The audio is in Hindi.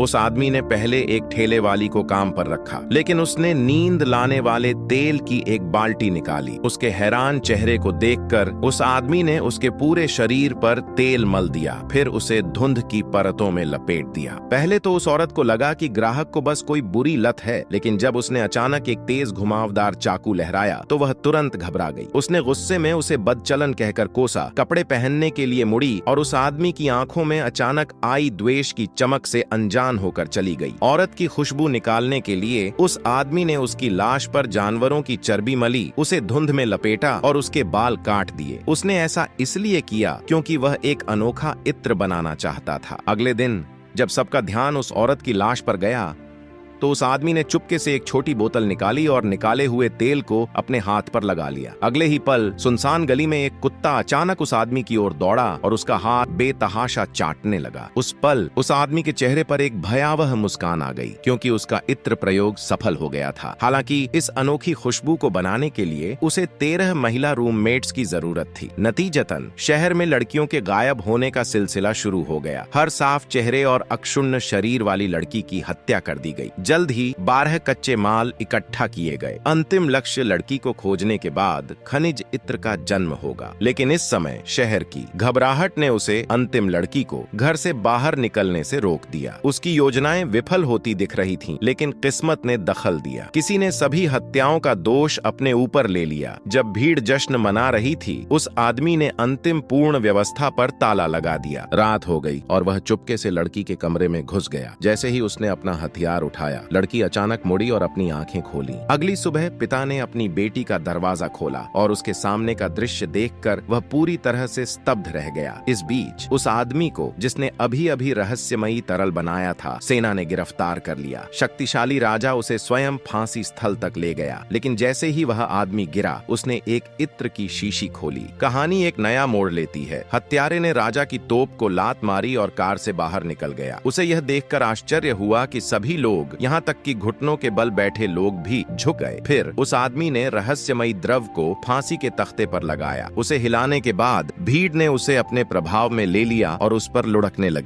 उस आदमी ने पहले एक ठेले वाली को काम पर रखा, लेकिन उसने नींद लाने वाले तेल की एक बाल्टी निकाली। उसके हैरान चेहरे को देखकर उस आदमी ने उसके पूरे शरीर पर तेल मल दिया, फिर उसे धुंध की परतों में लपेट दिया। पहले तो उस औरत को लगा कि ग्राहक को बस कोई बुरी लत है, लेकिन जब उसने अचानक एक तेज घुमावदार चाकू लहराया तो वह तुरंत घबरा गई। उसने गुस्से में उसे बदचलन कहकर कोसा, कपड़े पहनने के लिए मुड़ी और उस आदमी की आंखों में अचानक आई द्वेष की चमक से अनजान होकर चली गई। औरत की खुशबू निकालने के लिए उस आदमी ने उसकी लाश पर जानवरों की चर्बी मली, उसे धुंध में लपेटा और उसके बाल काट दिए। उसने ऐसा इसलिए किया क्योंकि वह एक अनोखा इत्र बनाना चाहता था। अगले दिन जब सबका ध्यान उस औरत की लाश पर गया तो उस आदमी ने चुपके से एक छोटी बोतल निकाली और निकाले हुए तेल को अपने हाथ पर लगा लिया। अगले ही पल सुनसान गली में एक कुत्ता अचानक उस आदमी की ओर दौड़ा और उसका हाथ बेतहाशा चाटने लगा। उस पल उस आदमी के चेहरे पर एक भयावह मुस्कान आ गई, क्योंकि उसका इत्र प्रयोग सफल हो गया था। हालांकि इस अनोखी खुशबू को बनाने के लिए उसे 13 महिला रूममेट्स की जरूरत थी। नतीजतन शहर में लड़कियों के गायब होने का सिलसिला शुरू हो गया। हर साफ चेहरे और अक्षुण्ण शरीर वाली लड़की की हत्या कर दी गई। जल्द ही 12 कच्चे माल इकट्ठा किए गए। अंतिम लक्ष्य लड़की को खोजने के बाद खनिज इत्र का जन्म होगा। लेकिन इस समय शहर की घबराहट ने उसे अंतिम लड़की को घर से बाहर निकलने से रोक दिया। उसकी योजनाएं विफल होती दिख रही थीं, लेकिन किस्मत ने दखल दिया। किसी ने सभी हत्याओं का दोष अपने ऊपर ले लिया। जब भीड़ जश्न मना रही थी, उस आदमी ने अंतिम पूर्ण व्यवस्था पर ताला लगा दिया। रात हो गई और वह चुपके से लड़की के कमरे में घुस गया। जैसे ही उसने अपना हथियार उठाया, लड़की अचानक मुड़ी और अपनी आंखें खोली। अगली सुबह पिता ने अपनी बेटी का दरवाजा खोला और उसके सामने का दृश्य देखकर वह पूरी तरह से स्तब्ध रह गया। इस बीच उस आदमी को, जिसने अभी अभी रहस्यमयी तरल बनाया था, सेना ने गिरफ्तार कर लिया। शक्तिशाली राजा उसे स्वयं फांसी स्थल तक ले गया, लेकिन जैसे ही वह आदमी गिरा, उसने एक इत्र की शीशी खोली। कहानी एक नया मोड़ लेती है। हत्यारे ने राजा की तोप को लात मारी और कार से बाहर निकल गया। उसे यह देखकर आश्चर्य हुआ कि सभी लोग, यहाँ तक कि घुटनों के बल बैठे लोग भी झुक गए। फिर उस आदमी ने रहस्यमयी द्रव को फांसी के तख्ते पर लगाया। उसे हिलाने के बाद भीड़ ने उसे अपने प्रभाव में ले लिया और उस पर लुढ़कने लगी।